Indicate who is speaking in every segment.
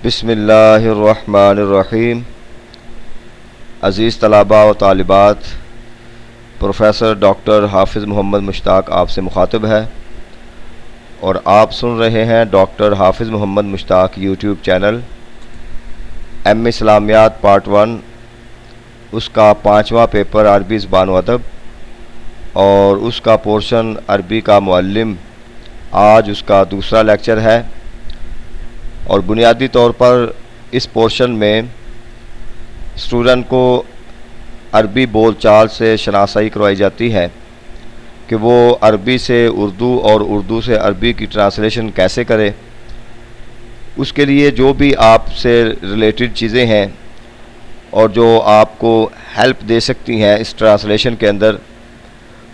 Speaker 1: بسم اللہ الرحمن الرحیم۔ عزیز طلباء و طالبات، پروفیسر ڈاکٹر حافظ محمد مشتاق آپ سے مخاطب ہے اور آپ سن رہے ہیں ڈاکٹر حافظ محمد مشتاق یوٹیوب چینل۔ ایم اسلامیات پارٹ 1، اس کا 5واں پیپر عربی زبان و ادب اور اس کا پورشن عربی کا معلم، آج اس کا دوسرا لیکچر ہے اور بنیادی طور پر اس پورشن میں اسٹوڈنٹ کو عربی بول چال سے شناسائی کروائی جاتی ہے کہ وہ عربی سے اردو اور اردو سے عربی کی ٹرانسلیشن کیسے کرے۔ اس کے لیے جو بھی آپ سے ریلیٹڈ چیزیں ہیں اور جو آپ کو ہیلپ دے سکتی ہیں اس ٹرانسلیشن کے اندر،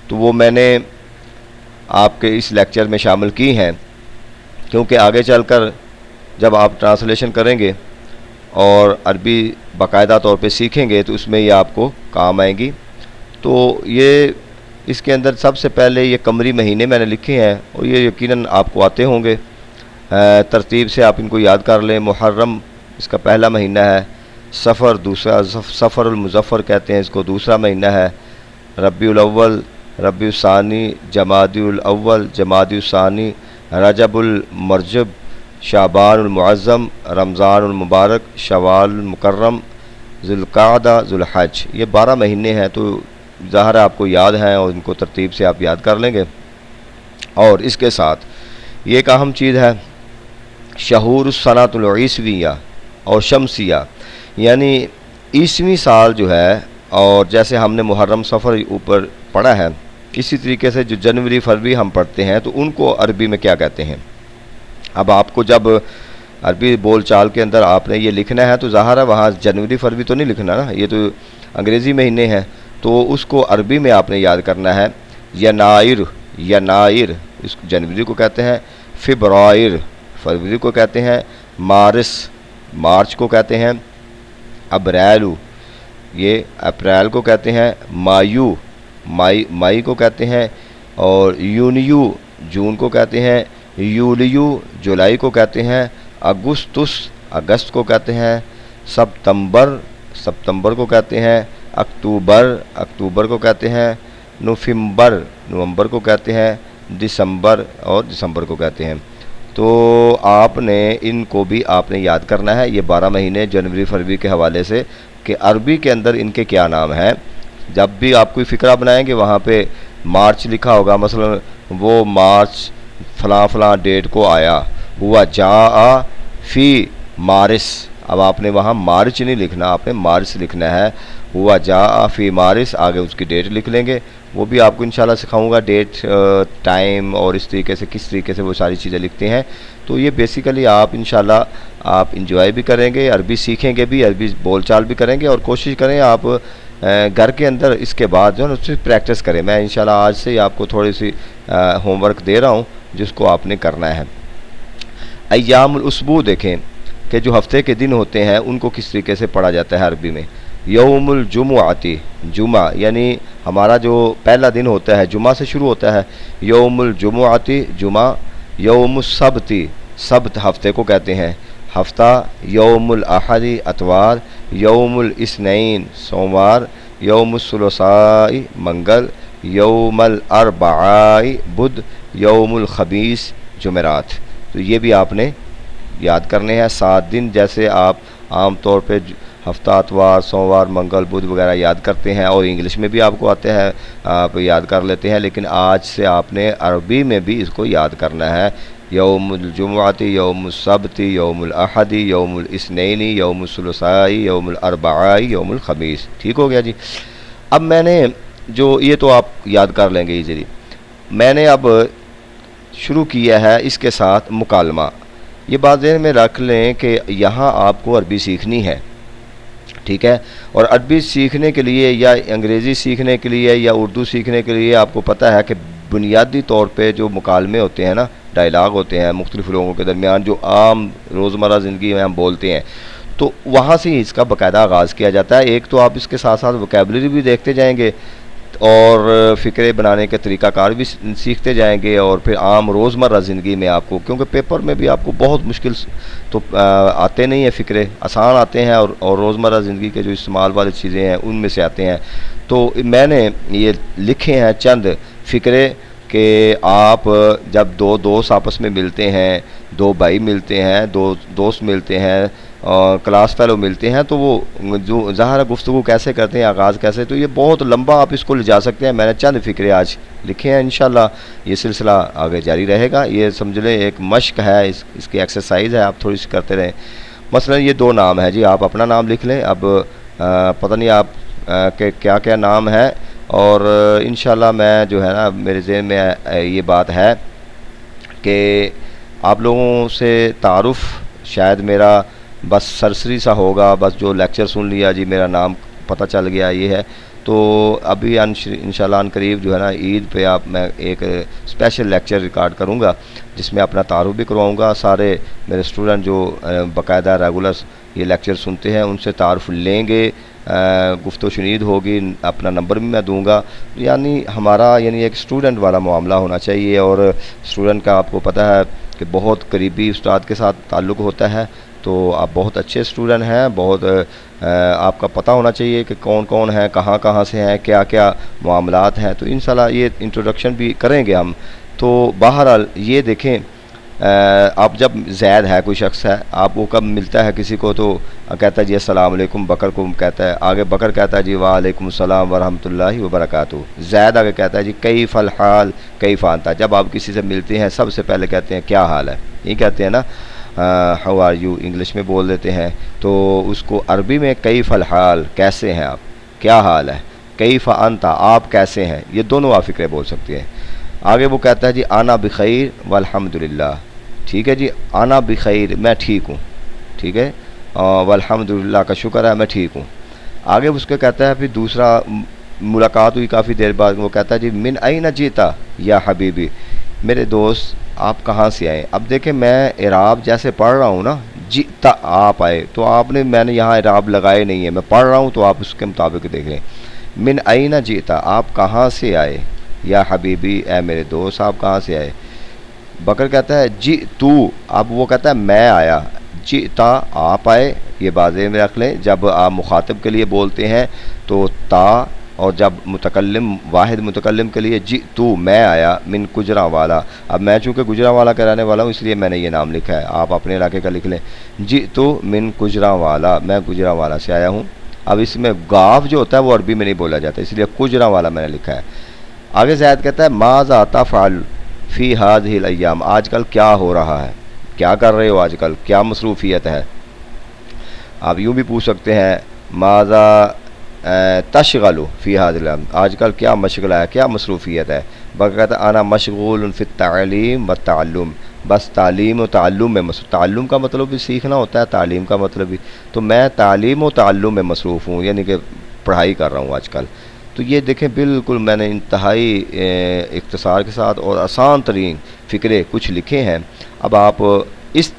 Speaker 1: تو وہ میں نے آپ کے اس لیکچر میں شامل کی ہیں، کیونکہ آگے چل کر جب آپ ٹرانسلیشن کریں گے اور عربی باقاعدہ طور پہ سیکھیں گے تو اس میں یہ آپ کو کام آئیں گی۔ تو یہ اس کے اندر سب سے پہلے یہ قمری مہینے میں نے لکھے ہیں اور یہ یقیناً آپ کو آتے ہوں گے، ترتیب سے آپ ان کو یاد کر لیں۔ محرم اس کا پہلا مہینہ ہے، صفر دوسرا، صفر المظفر کہتے ہیں اس کو، دوسرا مہینہ ہے۔ ربیع الاول، ربیع الثانی، جمادی الاول، جمادی الثانی، رجب المرجب، شعبان المعظم، رمضان المبارک، شوال المکرم، ذوالقعدہ، ذوالحج۔ یہ 12 مہینے ہیں، تو ظاہر ہے آپ کو یاد ہیں اور ان کو ترتیب سے آپ یاد کر لیں گے۔ اور اس کے ساتھ یہ ایک اہم چیز ہے، شہور السنۃ العیسویہ اور شمسیہ، یعنی عیسوی سال جو ہے، اور جیسے ہم نے محرم صفر اوپر پڑھا ہے، اسی طریقے سے جو جنوری فروری ہم پڑھتے ہیں تو ان کو عربی میں کیا کہتے ہیں۔ اب آپ کو جب عربی بول چال کے اندر آپ نے یہ لکھنا ہے تو ظاہر ہے وہاں جنوری فروری تو نہیں لکھنا نا، یہ تو انگریزی مہینے ہیں، تو اس کو عربی میں آپ نے یاد کرنا ہے۔ ینائر، ینائر اس جنوری کو کہتے ہیں، فبرائر فروری کو کہتے ہیں، مارس مارچ کو کہتے ہیں، ابریلو یہ اپریل کو کہتے ہیں، مایو مئی کو کہتے ہیں، اور یونیو جون کو کہتے ہیں، یولیو جولائی کو کہتے ہیں، اگستس اگست کو کہتے ہیں، ستمبر کو کہتے ہیں، اکتوبر کو کہتے ہیں، نومبر کو کہتے ہیں، دسمبر کو کہتے ہیں۔ تو آپ نے ان کو بھی آپ نے یاد کرنا ہے، یہ 12 مہینے جنوری فروری کے حوالے سے کہ عربی کے اندر ان کے کیا نام ہیں۔ جب بھی آپ کوئی فقرہ بنائیں گے وہاں پہ مارچ لکھا ہوگا، مثلا وہ مارچ فلاں فلاں ڈیٹ کو آیا، ہوا جاء فی مارس۔ اب آپ نے وہاں مارچ نہیں لکھنا، آپ نے مارس لکھنا ہے، ہوا جاء فی مارس، آگے اس کی ڈیٹ لکھ لیں گے۔ وہ بھی آپ کو انشاءاللہ سکھاؤں گا، ڈیٹ، ٹائم اور اس طریقے سے کس طریقے سے وہ ساری چیزیں لکھتے ہیں۔ تو یہ بیسیکلی آپ انشاءاللہ آپ انجوائے بھی کریں گے، عربی سیکھیں گے بھی، عربی بول چال بھی کریں گے، اور کوشش کریں آپ گھر کے اندر اس کے بعد جو ہے اس سے پریکٹس کریں۔ میں انشاءاللہ آج سے ہی آپ کو تھوڑی سی ہوم ورک دے رہا ہوں جس کو آپ نے کرنا ہے۔ ایام الاسبوع دیکھیں کہ جو ہفتے کے دن ہوتے ہیں ان کو کس طریقے سے پڑھا جاتا ہے عربی میں۔ یوم الجمعاتی، جمعہ یعنی ہمارا جو پہلا دن ہوتا ہے جمعہ سے شروع ہوتا ہے، یوم الجمعاتی جمعہ، یوم السبتی سبت ہفتے کو کہتے ہیں، ہفتہ، یوم الاحدی اتوار، یوم الاثنین سوموار، یوم الثلاثاء منگل، یوم الاربعاء بدھ، یوم الخمیس جمعرات۔ تو یہ بھی آپ نے یاد کرنے ہیں 7 دن، جیسے آپ عام طور پہ ہفتہ، اتوار، سوموار، منگل، بدھ وغیرہ یاد کرتے ہیں اور انگلش میں بھی آپ کو آتے ہیں، آپ یاد کر لیتے ہیں، لیکن آج سے آپ نے عربی میں بھی اس کو یاد کرنا ہے۔ یوم الجمعاتی، یوم السبتی، یوم الاحدی، یوم الاثنین، یوم الثلاثاء، یوم الاربعاء، یوم الخمیس۔ ٹھیک ہو گیا جی۔ اب میں نے جو یہ تو آپ یاد کر لیں گے ایزیلی، میں نے اب شروع کیا ہے اس کے ساتھ مکالمہ۔ یہ بات ذہن میں رکھ لیں کہ یہاں آپ کو عربی سیکھنی ہے، ٹھیک ہے، اور عربی سیکھنے کے لیے یا انگریزی سیکھنے کے لیے یا اردو سیکھنے کے لیے آپ کو پتہ ہے کہ بنیادی طور پہ جو مکالمے ہوتے ہیں نا، ڈائلاگ ہوتے ہیں مختلف لوگوں کے درمیان جو عام روزمرہ زندگی میں ہم بولتے ہیں، تو وہاں سے اس کا باقاعدہ آغاز کیا جاتا ہے۔ ایک تو آپ اس کے ساتھ ساتھ ووکیبلری بھی دیکھتے جائیں گے اور فکرے بنانے کے طریقہ کار بھی سیکھتے جائیں گے، اور پھر عام روزمرہ زندگی میں آپ کو، کیونکہ پیپر میں بھی آپ کو بہت مشکل تو آتے نہیں ہیں، فکرے آسان آتے ہیں، اور روزمرہ زندگی کے جو استعمال والی چیزیں ہیں ان میں سے آتے ہیں. تو میں نے یہ لکھے ہیں چند فکرے کہ آپ جب دو دوست آپس میں ملتے ہیں، دو بھائی ملتے ہیں، دو دوست ملتے ہیں، کلاس فیلو ملتے ہیں، تو وہ جو ظاہر گفتگو کیسے کرتے ہیں، آغاز کیسے، تو یہ بہت لمبا آپ اس کو لے جا سکتے ہیں. میں نے چند فکرے آج لکھے ہیں، انشاءاللہ یہ سلسلہ آگے جاری رہے گا. یہ سمجھ لیں ایک مشق ہے، اس کی ایکسرسائز ہے، آپ تھوڑی سی کرتے رہیں. مثلا یہ دو نام ہے جی، آپ اپنا نام لکھ لیں. اب پتہ نہیں آپ کہ کیا کیا نام ہے، اور انشاءاللہ میں جو ہے نا میرے ذہن میں یہ بات ہے کہ آپ لوگوں سے تعارف شاید میرا بس سرسری سا ہوگا، بس جو لیکچر سن لیا جی میرا نام پتہ چل گیا یہ ہے. تو ابھی انشاءاللہ ان قریب جو ہے نا عید پہ میں ایک اسپیشل لیکچر ریکارڈ کروں گا، جس میں اپنا تعارف بھی کرواؤں گا. سارے میرے اسٹوڈنٹ جو باقاعدہ ریگولر یہ لیکچر سنتے ہیں ان سے تعارف لیں گے، گفت و شنید ہوگی، اپنا نمبر بھی میں دوں گا. یعنی ہمارا ایک اسٹوڈنٹ والا معاملہ ہونا چاہیے، اور اسٹوڈنٹ کا آپ کو پتہ ہے کہ بہت قریبی استاد کے ساتھ تعلق ہوتا ہے. تو آپ بہت اچھے اسٹوڈنٹ ہیں، بہت آپ کا پتہ ہونا چاہیے کہ کون کون ہیں، کہاں کہاں سے ہیں، کیا کیا معاملات ہیں. تو انشاءاللہ یہ انٹروڈکشن بھی کریں گے ہم. تو بہرحال یہ دیکھیں، آپ جب زید ہے کوئی شخص ہے، آپ کو کب ملتا ہے کسی کو تو کہتا ہے جی السلام علیکم، بکر کو کہتا ہے، آگے بکر کہتا ہے جی وعلیکم السلام ورحمۃ اللہ وبرکاتہ. زید آگے کہتا ہے جی کیف الحال کیف انت. جب آپ کسی سے ملتے ہیں سب سے پہلے کہتے ہیں کیا حال ہے، یہ کہتے ہیں نا، ہاؤ آر یو انگلش میں بول دیتے ہیں. تو اس کو عربی میں کیف الحال، کیسے ہیں آپ، کیا حال ہے، کیف انت آپ کیسے ہیں، یہ دونوں آپ فکرے بول سکتے ہیں. آگے وہ کہتا ہے جی انا بخیر والحمد للہ. ٹھیک ہے جی، انا بخیر میں ٹھیک ہوں، ٹھیک ہے، والحمد للہ کا شکر ہے میں ٹھیک ہوں. آگے اس کو کہتا ہے پھر دوسرا ملاقات ہوئی کافی دیر بعد، وہ کہتا ہے جی من این جیتا یا حبیبی، میرے دوست آپ کہاں سے آئے. اب دیکھیں میں اعراب جیسے پڑھ رہا ہوں نا، جیتا آپ آئے، تو میں نے یہاں اعراب لگائے نہیں ہے، میں پڑھ رہا ہوں تو آپ اس کے مطابق دیکھ لیں. من این جیتا آپ کہاں سے آئے، یا حبیبی اے میرے دوست آپ کہاں سے آئے. بکر کہتا ہے جی تو، اب وہ کہتا ہے میں آیا. جیتا آپ آئے، یہ بازے میں رکھ لیں. جب آپ مخاطب کے لیے بولتے ہیں تو تا، اور جب متکلم واحد متکلم کے لیے جی تو میں آیا من گجرا والا. اب میں چونکہ گجرا والا کا رہنے والا ہوں اس لیے میں نے یہ نام لکھا ہے، آپ اپنے علاقے کا لکھ لیں. جی تو من گجرا والا، میں گجرا والا سے آیا ہوں. اب اس میں گاف جو ہوتا ہے وہ عربی میں نہیں بولا جاتا، اس لیے گجرا والا میں نے لکھا ہے. آگے زید کہتا ہے ماذا تفعل فی هذه الايام، آج کل کیا ہو رہا ہے، کیا کر رہے ہو آج کل، کیا مصروفیت ہے. آپ یوں بھی پوچھ سکتے ہیں ماذا تشغل فی هذه الايام، آج کل کیا مشغلہ ہے، کیا مصروفیت ہے. بلکہ کہتا ہے انا مشغول فی التعلیم والتعلم، بس تعلیم و تعلم میں تعلم کا مطلب بھی سیکھنا ہوتا ہے، تعلیم کا مطلب بھی، تو میں تعلیم و تعلم میں مصروف ہوں، یعنی کہ پڑھائی کر رہا ہوں آج کل. تو یہ دیکھیں بالکل میں نے انتہائی اختصار کے ساتھ اور آسان ترین فکرے کچھ لکھے ہیں. اب آپ اس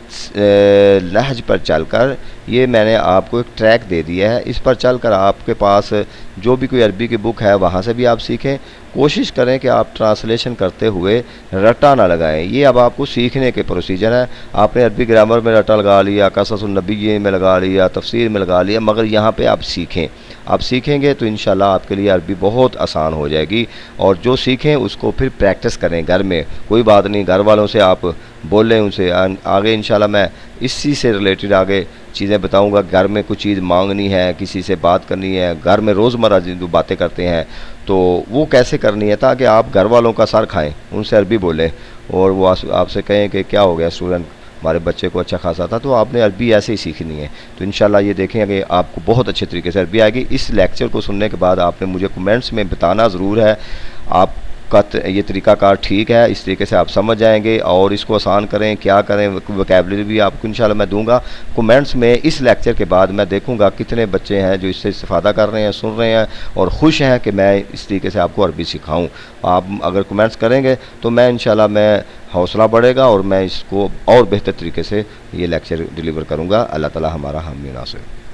Speaker 1: لہج پر چل کر، یہ میں نے آپ کو ایک ٹریک دے دیا ہے، اس پر چل کر آپ کے پاس جو بھی کوئی عربی کی بک ہے وہاں سے بھی آپ سیکھیں. کوشش کریں کہ آپ ٹرانسلیشن کرتے ہوئے رٹا نہ لگائیں. یہ اب آپ کو سیکھنے کے پروسیجر ہے. آپ نے عربی گرامر میں رٹا لگا لیا، قصص النبی میں لگا لیا، تفسیر میں لگا لیا، مگر یہاں پہ آپ سیکھیں. آپ سیکھیں گے تو انشاءاللہ آپ کے لیے عربی بہت آسان ہو جائے گی. اور جو سیکھیں اس کو پھر پریکٹس کریں گھر میں. کوئی بات نہیں، گھر والوں سے آپ بولیں، ان سے آگے انشاءاللہ میں اسی سے ریلیٹڈ آگے چیزیں بتاؤں گا. گھر میں کچھ چیز مانگنی ہے، کسی سے بات کرنی ہے، گھر میں روزمرہ جو باتیں کرتے ہیں تو وہ کیسے کرنی ہے، تاکہ آپ گھر والوں کا سر کھائیں، ان سے عربی بولیں اور وہ آپ سے کہیں کہ کیا ہو گیا اسٹوڈنٹ، ہمارے بچے کو اچھا خاصا تھا. تو آپ نے عربی ایسے ہی سیکھنی ہے. تو انشاءاللہ یہ دیکھیں کہ آپ کو بہت اچھے طریقے سے عربی آئے گی. اس لیکچر کو سننے کے بعد آپ نے مجھے کمنٹس میں بتانا ضرور ہے آپ کا یہ طریقہ کار ٹھیک ہے، اس طریقے سے آپ سمجھ جائیں گے. اور اس کو آسان کریں، کیا کریں، وکیبلری بھی آپ کو انشاءاللہ میں دوں گا کمنٹس میں. اس لیکچر کے بعد میں دیکھوں گا کتنے بچے ہیں جو اس سے استفادہ کر رہے ہیں، سن رہے ہیں اور خوش ہیں کہ میں اس طریقے سے آپ کو عربی سکھاؤں. آپ اگر کمنٹس کریں گے تو میں انشاءاللہ میں حوصلہ بڑھے گا اور میں اس کو اور بہتر طریقے سے یہ لیکچر ڈیلیور کروں گا. اللہ تعالی ہمارا حامی ناصر.